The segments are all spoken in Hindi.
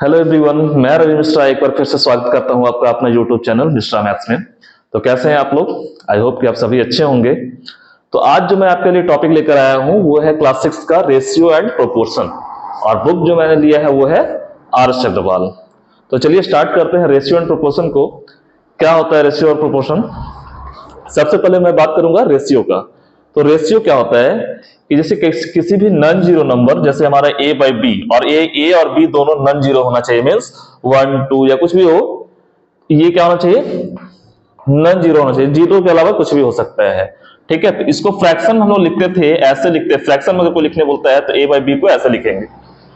हेलो एवरीवन, मैं रवि मिश्रा एक बार फिर से स्वागत करता हूं आपका अपना यूट्यूब चैनल मिश्रा मैथ्स में। तो कैसे हैं आप लोग? आई होप कि आप सभी अच्छे होंगे। तो आज जो मैं आपके लिए टॉपिक लेकर आया हूं वो है क्लास 6 का रेशियो एंड प्रोपोर्शन, और बुक जो मैंने लिया है वो है आर एस अग्रवाल। तो चलिए स्टार्ट करते हैं रेशियो एंड प्रोपोर्शन को। क्या होता है रेशियो और प्रोपोर्शन? सबसे पहले मैं बात करूंगा रेशियो का। तो रेशियो क्या होता है कि जैसे किसी भी नॉन जीरो नंबर, जैसे हमारा a बाई बी, और ए और बी दोनों नॉन जीरो होना चाहिए, मीन्स 1 2 या कुछ भी हो, ये क्या होना चाहिए? नॉन जीरो होना चाहिए। जीरो के अलावा कुछ भी हो सकता है। ठीक है, तो इसको फ्रैक्शन हम लोग लिखते थे, ऐसे लिखते हैं। फ्रैक्शन में अगर कोई लिखने बोलता है तो a बाई बी को ऐसे लिखेंगे।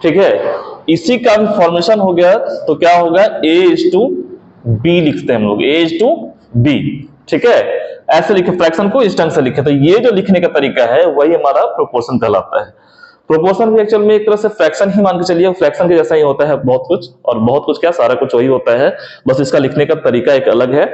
ठीक है, इसी का भी फॉर्मेशन हो गया तो क्या होगा? a इज टू बी लिखते हैं हम लोग, a इज टू बी। ठीक है, ऐसे लिखे, फ्रैक्शन को इस ढंग से लिखे। तो ये जो लिखने का तरीका है वही हमारा प्रोपोर्शन कहलाता है। प्रोपोर्शन भी एक्चुअल में एक तरह से फ्रैक्शन ही मान के चलिए, फ्रैक्शन के जैसा ही होता है बहुत कुछ, और बहुत कुछ क्या, सारा कुछ वही होता है, बस इसका लिखने का तरीका एक अलग है।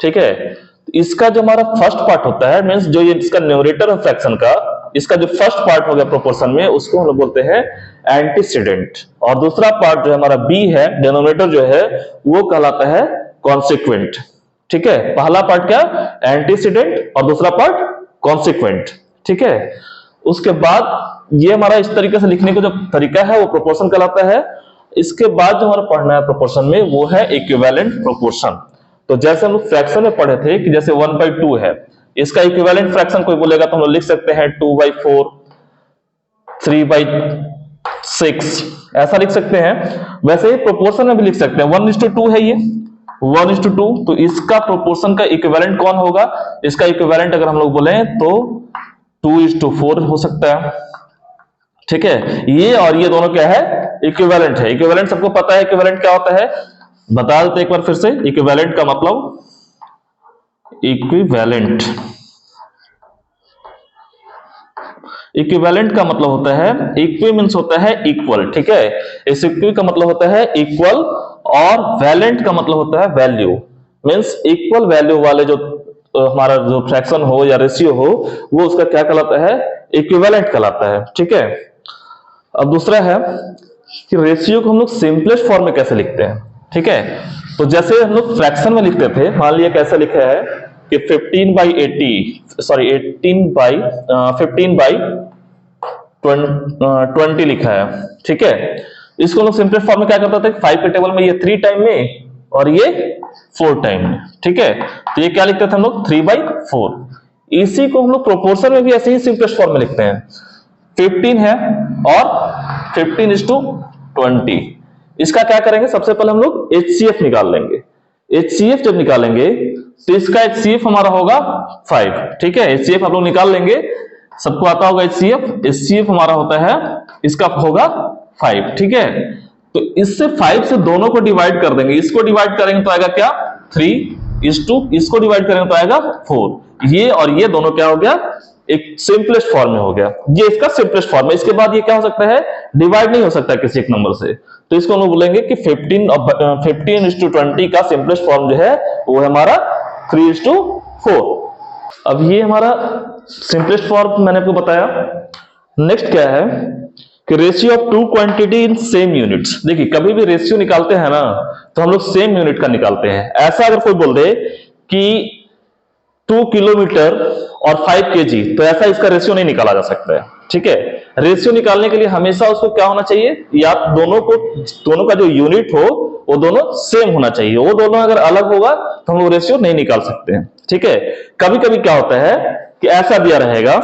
ठीक है, इसका जो हमारा फर्स्ट पार्ट होता है, मीन्स जो ये इसका न्यूमरेटर है फ्रैक्शन का, इसका जो फर्स्ट पार्ट हो गया प्रोपोर्शन में, उसको हम लोग बोलते हैं एंटीसीडेंट। और दूसरा पार्ट जो हमारा बी है, डिनोमिनेटर जो है, वो कहलाता है कॉन्सिक्वेंट। ठीक है, पहला पार्ट क्या? एंटीसीडेंट, और दूसरा पार्ट कॉन्सिक्वेंट। ठीक है, उसके बाद ये हमारा इस तरीके से लिखने का जो तरीका है वो प्रोपोर्शन कहलाता है। इसके बाद जो हमारा पढ़ना है प्रोपोर्शन में वो है इक्विवेलेंट प्रोपोर्शन। तो जैसे हम लोग फ्रैक्शन में पढ़े थे कि जैसे 1/2 है, इसका इक्विवेलेंट फ्रैक्शन कोई बोलेगा तो हम लोग लिख सकते हैं 2/4, 3/6, ऐसा लिख सकते हैं। वैसे ही प्रोपोर्शन में भी लिख सकते हैं, 1:2 है ये, 1:2। तो इसका प्रोपोर्शन का इक्विवेलेंट कौन होगा? इसका इक्विवेलेंट अगर हम लोग बोले तो 2:4 हो सकता है। ठीक है, ये और ये दोनों क्या है? इक्विवेलेंट है। इक्विवेलेंट सबको पता है इक्विवेलेंट क्या होता है, बता देते एक बार फिर से। इक्विवेलेंट का मतलब, इक्विवेलेंट इक्विवेलेंट का मतलब होता है, इक्वी मीन्स होता है इक्वल। ठीक है, इस इक्वी का मतलब होता है इक्वल, और वैलेंट का मतलब होता है वैल्यू, मीन्स इक्वल वैल्यू वाले जो हमारा जो फ्रैक्शन हो या रेशियो हो, वो उसका क्या कहलाता है? इक्विवेलेंट कहलाता है। ठीक है, अब दूसरा है कि रेशियो को हम लोग सिंपलेस्ट फॉर्म में कैसे लिखते हैं। ठीक है, तो जैसे हम लोग फ्रैक्शन में लिखते थे, मान लिया कैसे लिखा है कि 15/20 लिखा है। ठीक है, इसको लोग सिंपलेस्ट फॉर्म में क्या करते थे? 5 के टेबल में ये 3 टाइम में और ये 4 टाइम में। ठीक है, तो ये क्या लिखते थे हम लोग? 3/4। इसी को हम लोग प्रोपोर्शन में भी ऐसे ही सिंपलेस्ट फॉर्म में लिखते हैं। 15 है और 15:20। इसका क्या करेंगे? सबसे पहले हम लोग HCF निकाल लेंगे। HCF जब निकालेंगे तो इसका HCF हमारा होगा 5। ठीक है, HCF आप लोग निकाल लेंगे, सबको आता होगा HCF। HCF हमारा होता है, इसका होगा 5। ठीक है, तो इससे 5 से दोनों को डिवाइड कर देंगे। इसको डिवाइड करेंगे तो आएगा क्या? 3:2। इसको डिवाइड करेंगे तो आएगा 4। ये और ये दोनों क्या हो गया? एक सिंपलेस्ट फॉर्म में हो गया। ये इसका सिंपलेस्ट फॉर्म है। इसके बाद ये क्या हो सकता है? डिवाइड नहीं हो सकता किसी एक नंबर से। तो इसको हम लोग बोलेंगे कि 15:20 का सिंपलेस्ट फॉर्म जो है वो है हमारा 3:4। अब ये हमारा सिंपलेस्ट फॉर्म मैंने आपको बताया। नेक्स्ट क्या है कि ratio of two quantity in same units. देखिए, कभी भी रेशियो निकालते हैं ना तो हम लोग सेम यूनिट का निकालते हैं। ऐसा अगर कोई बोल दे कि 2 किलोमीटर और 5 kg, तो ऐसा इसका रेशियो नहीं निकाला जा सकता है। ठीक है, रेशियो निकालने के लिए हमेशा उसको क्या होना चाहिए? या दोनों का जो यूनिट हो वो दोनों सेम होना चाहिए। वो दोनों अगर अलग होगा तो हम लोग रेशियो नहीं निकाल सकते हैं। ठीक है, कभी कभी क्या होता है कि ऐसा दिया रहेगा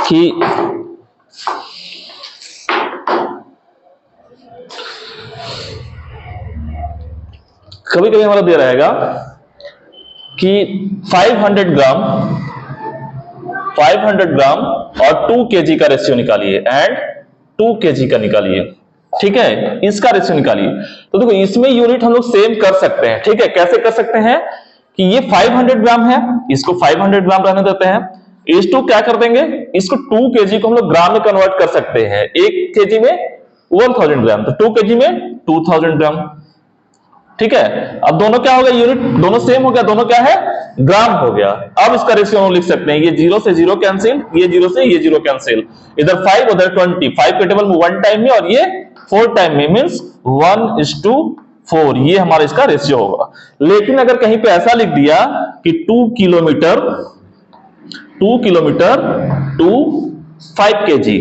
कि कभी कभी हमारा दिया रहेगा कि 500 ग्राम और 2 kg का रेशियो निकालिए, एंड 2 kg का निकालिए। ठीक है, इसका रेशियो निकालिए। तो देखो, इसमें यूनिट हम लोग सेम कर सकते हैं। ठीक है, कैसे कर सकते हैं कि ये 500 ग्राम है, इसको 500 ग्राम रहने देते हैं। इस टू क्या कर देंगे? इसको 2 kg को हम लोग ग्राम में कन्वर्ट कर सकते हैं। 1 kg में 1000 ग्राम, तो 2 kg में 2000 ग्राम। ठीक है, अब दोनों क्या हो गया? यूनिट दोनों सेम हो गया, दोनों क्या है? ग्राम हो गया। अब इसका रेशियो हम लिख सकते हैं, ये 0 से 0 कैंसिल, ये 0 से ये 0 कैंसिल, इधर 5 उधर 20। 5 के टेबल में 1 टाइम में और ये 4 टाइम में, मींस 1:4, ये हमारा इसका रेशियो होगा। लेकिन अगर कहीं पे ऐसा लिख दिया कि 2 किलोमीटर टू 5 kg,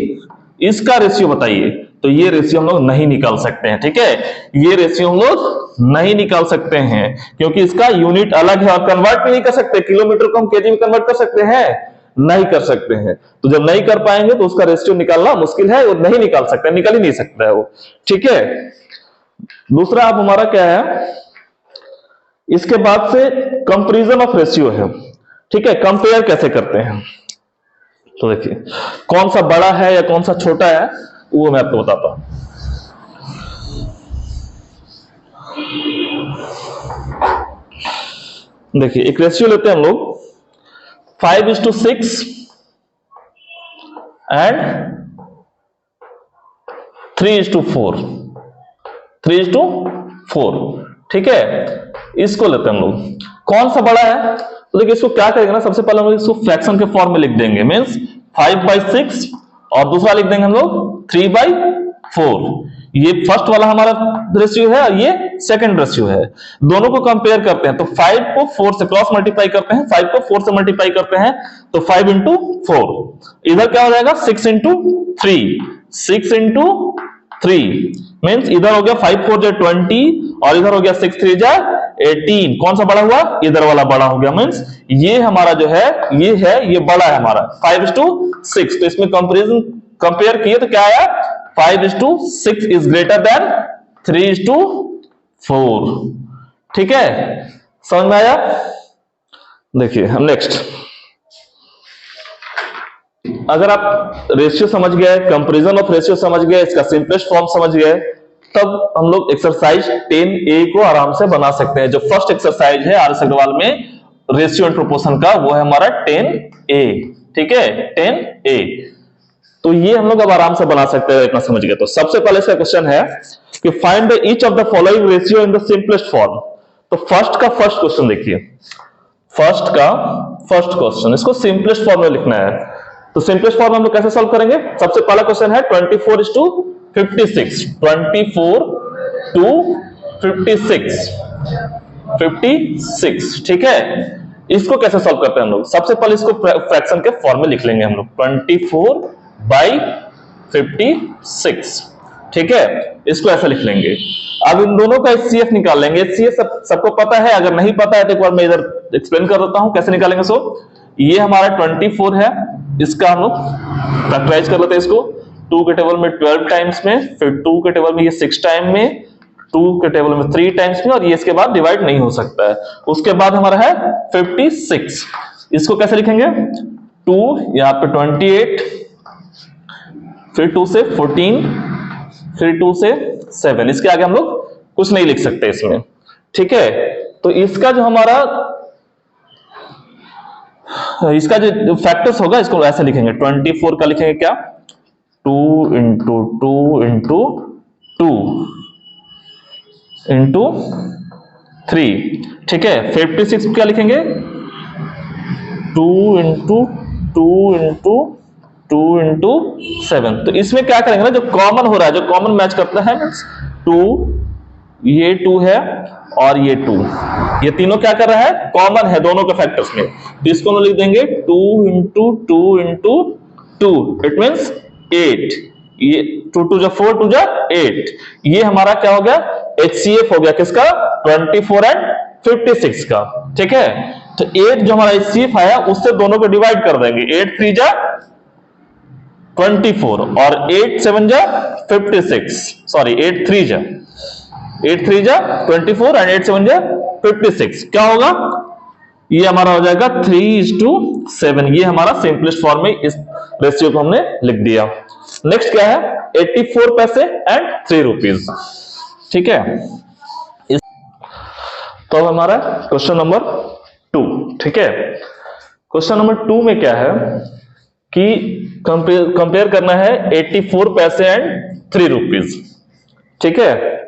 इसका रेशियो बताइए, तो ये रेशियो हम लोग नहीं निकाल सकते हैं। ठीक है, ये रेशियो हम लोग नहीं निकाल सकते हैं क्योंकि इसका यूनिट अलग है और कन्वर्ट भी नहीं कर सकते। किलोमीटर को हम केजी में कन्वर्ट कर सकते हैं? नहीं कर सकते हैं। तो जब नहीं कर पाएंगे तो उसका रेशियो निकालना मुश्किल है, वो नहीं निकाल सकते, निकाल ही नहीं सकता है वो। ठीक है, दूसरा अब हमारा क्या है, इसके बाद से कंपैरिजन ऑफ रेशियो है। ठीक है, कंपेयर कैसे करते हैं, तो देखिए कौन सा बड़ा है या कौन सा छोटा है वो मैं आपको बताता हूं। देखिए एक रेशियो लेते हैं हम लोग 5:6 एंड 3:4। 3:4, ठीक है, इसको लेते हैं हम लोग। कौन सा बड़ा है, तो देखिए इसको क्या करेंगे ना, सबसे पहले हम लोग इसको फ्रैक्शन के फॉर्म में लिख देंगे, मींस 5/6 और दूसरा लिख देंगे हम लोग 3/4। ये फर्स्ट वाला हमारा रेशियो है और ये सेकंड रेशियो है। दोनों को कंपेयर करते हैं तो 5 को 4 से क्रॉस मल्टीप्लाई करते हैं, 5 को 4 से मल्टीप्लाई करते हैं तो 5 into 4। इधर क्या हो जाएगा 6 into 3, 6 into 3 मींस इधर हो गया 5 4 20 और इधर हो गया 6 3 18। कौन सा बड़ा हुआ, इधर वाला बड़ा हो गया, मींस ये हमारा जो है ये बड़ा है हमारा 5:6। तो इसमें कंपेयर किए तो क्या आया, 5:6 इज ग्रेटर देन 3:4। ठीक है, समझ में आया? देखिए हम नेक्स्ट, अगर आप रेशियो समझ गए, कंपैरिजन ऑफ रेशियो समझ गए, इसका सिंपलेस्ट फॉर्म समझ गए, तब हम लोग एक्सरसाइज 10A को आराम से बना सकते हैं। जो फर्स्ट एक्सरसाइज है आर अग्रवाल में रेशियो एंड प्रोपोर्शन का, वो है हमारा 10A। ठीक है, 10A, तो ये हम लोग अब आराम से बना सकते हैं, इतना समझ गए तो। सबसे पहले इसका क्वेश्चन है कि find the each of the following ratio in the simplest form. तो फर्स्ट क्वेश्चन देखिए, फर्स्ट क्वेश्चन, इसको सिंपलेस्ट फॉर्म में लिखना है। तो सिंपलेस्ट फॉर्म हम लोग कैसे सॉल्व करेंगे, सबसे पहला क्वेश्चन है 24:56, 24:56, ठीक है। इसको कैसे सॉल्व करते हैं हम लोग, सबसे पहले इसको फ्रैक्शन के फॉर्म में लिख लेंगे हम लोग, 24/56, ठीक है, इसको ऐसा लिख लेंगे। अब इन दोनों का HCF निकाल लेंगे। HCF सबको पता है, अगर नहीं पता है तो एक बार मैं इधर एक्सप्लेन कर देता हूं कैसे निकालेंगे। सो ये हमारा 24 है, इसका हम लोग फैक्टराइज कर लेते हैं इसको। 2 के टेबल में 12 टाइम्स में, फिर 2 के टेबल में ये 6 टाइम में, 2 के टेबल में 3 टाइम्स में, और ये इसके बाद डिवाइड नहीं हो सकता है। उसके बाद हमारा है 56, इसको कैसे लिखेंगे, 2 यहाँ पे 28, फिर 2 से 14, फिर 2 से 7, इसके आगे हम लोग कुछ नहीं लिख सकते इसमें, ठीक है। तो इसका जो हमारा जो फैक्टर्स होगा, इसको ऐसे लिखेंगे, 24 का लिखेंगे क्या, 2 into 2 into 2 into 3, ठीक है। 56 क्या लिखेंगे, 2 into 2 into 2 into 7। तो इसमें क्या करेंगे ना, जो कॉमन हो रहा है, जो कॉमन मैच करता है, 2, ये 2 है और ये 2, ये तीनों क्या कर रहा है, कॉमन है दोनों के फैक्टर्स में। तो इसको हम लिख देंगे 2 into 2 into 2, इट मींस 8। ये 2 2 4 2 8, ये हमारा क्या हो गया, HCF हो गया किसका, 24 एंड 56 का, ठीक है। तो 8 जो हमारा HCF आया उससे दोनों को डिवाइड कर देंगे, 8 3 24 और 8 7 56, सॉरी 8 3 24 एंड 8 7 56, क्या होगा, ये हमारा हो जाएगा 3:7। ये हमारा सिंपलेस्ट फॉर्म में इस रेशियो को हमने लिख दिया। नेक्स्ट क्या है, 84 पैसे एंड 3 रुपीज, ठीक है। तो अब हमारा क्वेश्चन नंबर 2, ठीक है। क्वेश्चन नंबर 2 में क्या है कि कंपेयर करना है 84 पैसे एंड 3 रुपीज, ठीक है।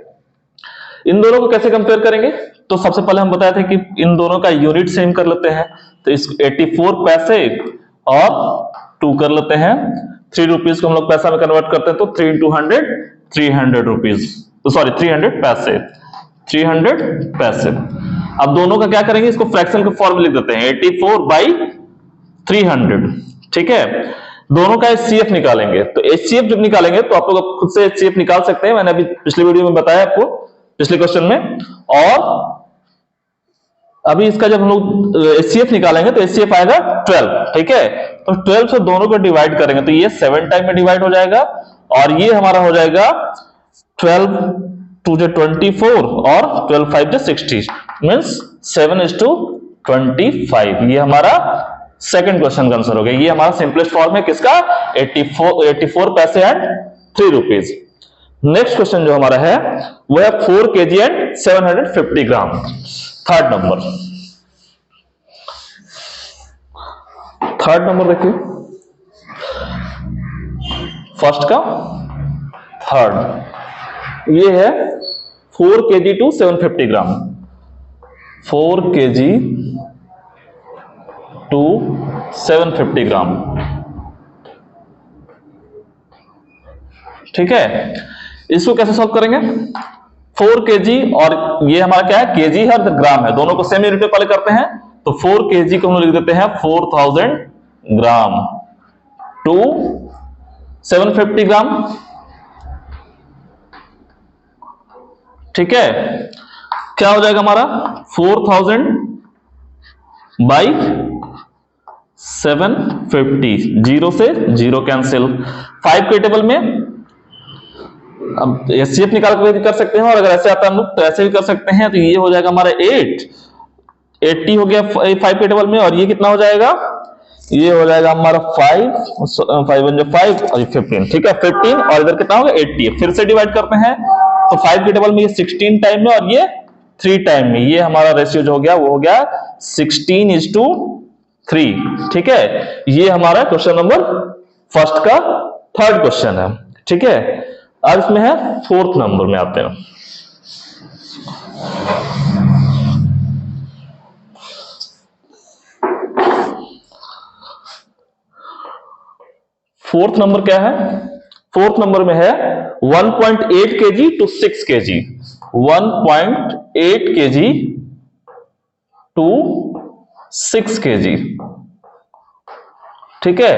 इन दोनों को कैसे कंपेयर करेंगे, तो सबसे पहले हम बताए थे कि इन दोनों का यूनिट सेम कर लेते हैं। तो इस 84 पैसे और 2 कर लेते हैं, 3 रुपीज को हम लोग पैसा में कन्वर्ट करते हैं तो 3 into 100 300 रुपीज, तो सॉरी 300 पैसे, 300 पैसे। अब दोनों का क्या करेंगे, इसको फ्रैक्शन के फॉर्म में लिख देते हैं 84/300, ठीक है। दोनों का एचसीएफ निकालेंगे, तो एचसीएफ जब निकालेंगे तो आप लोग खुद से एचसीएफ निकाल सकते हैं, मैंने अभी पिछले वीडियो में बताया आपको, पिछले क्वेश्चन में। और अभी इसका जब हम लोग एचसीएफ निकालेंगे तो एचसीएफ आएगा 12, ठीक है। तो 12 से दोनों को डिवाइड करेंगे तो ये 7 टाइम में डिवाइड हो जाएगा, और ये हमारा हो जाएगा 12 2 24 और 12 5 60, मींस 7:25। ये हमारा सेकंड क्वेश्चन का आंसर हो गया। ये हमारा सिंपलेस्ट फॉर्म है किसका, 84 पैसे एंड 3 रुपीज। नेक्स्ट क्वेश्चन जो हमारा है वो है 4 kg and 750 gram. Third number देखिए, फर्स्ट का थर्ड, ये है 4 kg to 750 gram, 4 kg to 750 gram, ठीक है। इसको कैसे सॉल्व करेंगे, 4 kg और ये हमारा क्या है, kg है, ग्राम है, दोनों को सेम यूनिट में पहले करते हैं। तो 4 kg को हम लिख देते हैं 4000 ग्राम टू 750 ग्राम, ठीक है। क्या हो जाएगा हमारा 4000 बाई 750, जीरो से जीरो कैंसिल, 5 के टेबल में अब एचसीएफ निकाल के कर सकते हैं, और अगर ऐसे आता है हम लोग तो ऐसे भी कर सकते हैं। तो ये हो जाएगा हमारा 80 हो गया 5 के टेबल में, और ये कितना हो जाएगा, ये हो जाएगा हमारा 5 और 15, ठीक है 15, और इधर कितना होगा 80। फिर से डिवाइड करते हैं तो 5 के टेबल में ये 16 टाइम में और ये 3 टाइम में, ये हमारा रेशियो जो हो गया वो हो गया 16:3, ठीक है। ये हमारा क्वेश्चन नंबर फर्स्ट का थर्ड क्वेश्चन है, ठीक है। अब इसमें है फोर्थ नंबर में आते हैं। फोर्थ नंबर क्या है, फोर्थ नंबर में है 1.8 kg to 6 kg, 1.8 kg to 6 kg, ठीक है।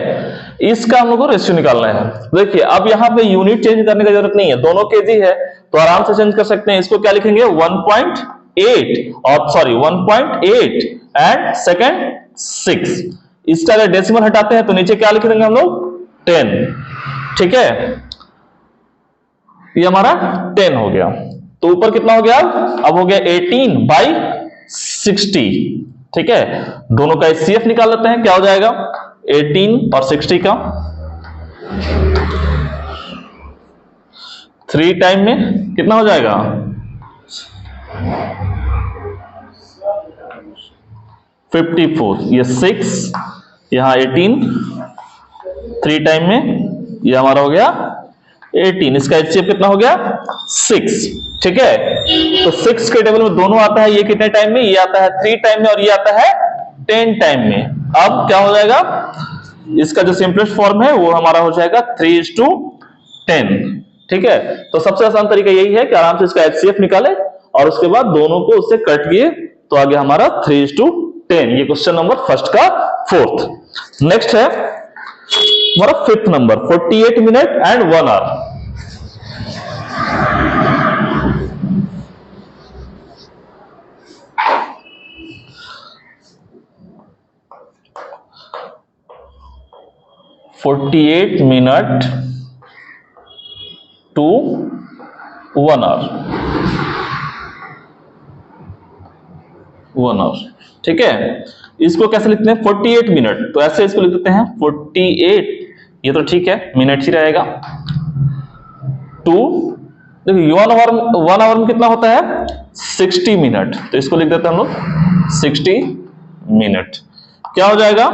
इसका हम लोग को रेशियो निकालना है। देखिए अब यहां पे यूनिट चेंज करने की जरूरत नहीं है, दोनों केजी है तो आराम से चेंज कर सकते हैं। इसको क्या लिखेंगे 1.8 और सॉरी 1.8 एंड सेकंड 6। इसका अगर डेसिमल हटाते हैं तो नीचे क्या लिख देंगे हम लोग 10, ठीक है। ये हमारा 10 हो गया, तो ऊपर कितना हो गया, अब हो गया 18/60, ठीक है। दोनों का एचसीएफ निकाल लेते हैं, क्या हो जाएगा 18 और 60 का 3 टाइम में कितना हो जाएगा 54, ये 6, यहां 18, 3 टाइम में ये हमारा हो गया 18, इसका एचसीएफ कितना हो गया 6, ठीक है। तो 6 के टेबल में दोनों आता है, ये कितने टाइम में, ये आता है 3 टाइम में और ये आता है 10 टाइम में। अब क्या हो जाएगा, इसका जो सिंपलेस्ट फॉर्म है वो हमारा हो जाएगा 3:10, ठीक है। तो सबसे आसान तरीका यही है कि आराम से इसका एचसीएफ निकाले और उसके बाद दोनों को उससे कट किए, तो आगे हमारा 3:10। ये क्वेश्चन नंबर फर्स्ट का फोर्थ। नेक्स्ट है हमारा fifth number 48 minute and 1 hour. (48 minute to 1 hour, 1 hour, ठीक है। इसको कैसे लिखते हैं 48 मिनट, तो ऐसे इसको लिख देते हैं 48, ये तो ठीक है मिनट ही रहेगा, टू देखिए 1 आवर में कितना होता है 60 मिनट, तो इसको लिख देते हैं हम लोग 60 मिनट। क्या हो जाएगा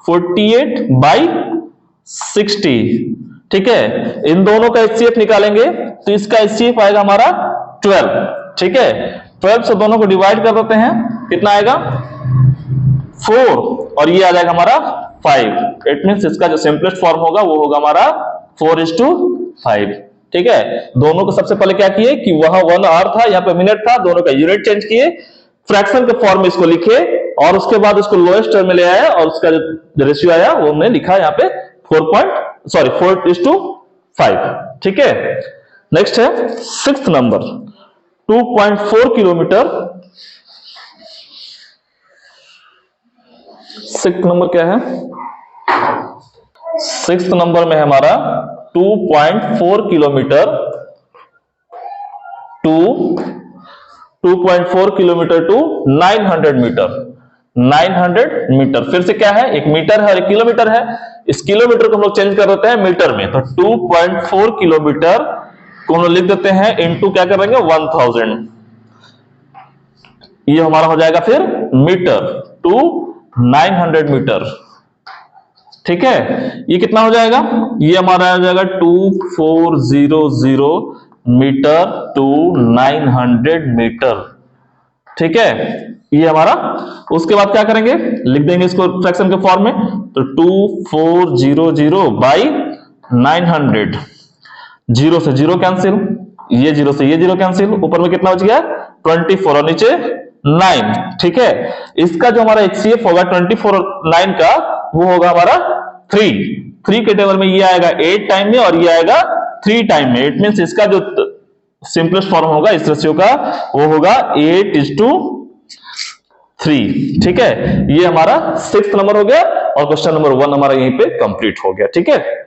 48/60, ठीक है। इन दोनों का एचसीएफ निकालेंगे तो इसका एचसीएफ आएगा हमारा 12, ठीक है। 12 से दोनों को डिवाइड कर देते हैं, कितना आएगा 4 और ये आ जाएगा हमारा 5। इट मींस इसका जो सिंपलेस्ट फॉर्म होगा वो होगा हमारा 4:5, ठीक है, दोनों को सबसे पहले क्या किए कि वहां 1 आवर था, यहाँ पे मिनट था, दोनों का यूनिट चेंज किए, फ्रैक्शन के फॉर्म में इसको लिखे और उसके बाद उसको लोएस्ट टर्म में ले आया और उसका जो रेशियो आया वो हमने लिखा यहाँ पे 4:5। ठीक है, नेक्स्ट है 6th number 2.4 kilometre. 6th number क्या है? 6th नंबर में हमारा 2.4 kilometre 2.4 kilometre to 900 metre. 900 metre, फिर से क्या है, एक मीटर है और एक किलोमीटर है, इस किलोमीटर को हम लोग चेंज कर देते हैं मीटर में, तो 2.4 किलोमीटर को हम लोग लिख देते हैं इनटू क्या करेंगे 1000, ये हमारा हो जाएगा फिर मीटर टू 900 मीटर। ठीक है, ये कितना हो जाएगा, ये हमारा हो जाएगा 2400 मीटर टू 900 मीटर। ठीक है, ये हमारा, उसके बाद क्या करेंगे, लिख देंगे इसको फ्रैक्शन के फॉर्म में, तो 2400 बाई 900, जीरो से जीरो कैंसिल, ये जीरो से ये जीरो कैंसिल, ऊपर में कितना बच गया 24 और नीचे 9। ठीक है, इसका जो हमारा HCF होगा 24 और 9 का, वो होगा हमारा 3 के टेबल में ये आएगा 8 टाइम में और ये आएगा 3 टाइम में। इट मींस इसका जो सिंपलेस्ट फॉर्म होगा इस रेशियो का वो होगा 8:3। ठीक है, ये हमारा 6th नंबर हो गया और क्वेश्चन नंबर 1 हमारा यहीं पे कंप्लीट हो गया। ठीक है।